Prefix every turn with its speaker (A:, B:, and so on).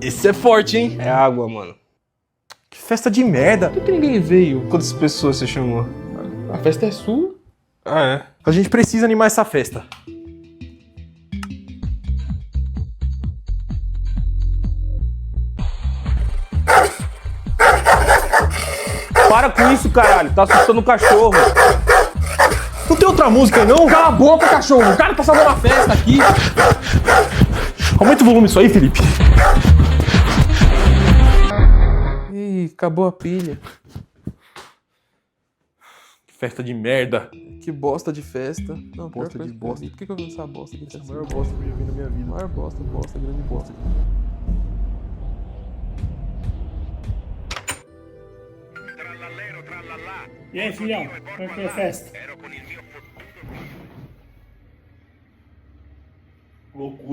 A: Esse é forte, hein?
B: É água, mano.
C: Que festa de merda.
A: Por que ninguém veio?
B: Quantas pessoas você chamou?
A: A festa é sua.
B: Ah, é?
C: A gente precisa animar essa festa.
B: Para com isso, caralho. Tá assustando o cachorro.
C: Não tem outra música aí, não?
A: Cala a boca, cachorro! O cara tá salvando a festa aqui!
C: Aumenta o volume disso aí, Felipe.
A: Ih, acabou a pilha.
C: Que festa de merda.
A: Que bosta de festa. Não, pior
C: Bosta de
A: coisa que eu
C: bosta.
A: vi. Por que eu vi essa bosta aqui?
C: Essa é a maior bosta que eu já vi na minha vida.
A: Maior bosta, grande bosta.
D: E aí, filhão, como é que foi a festa?
B: Loucura.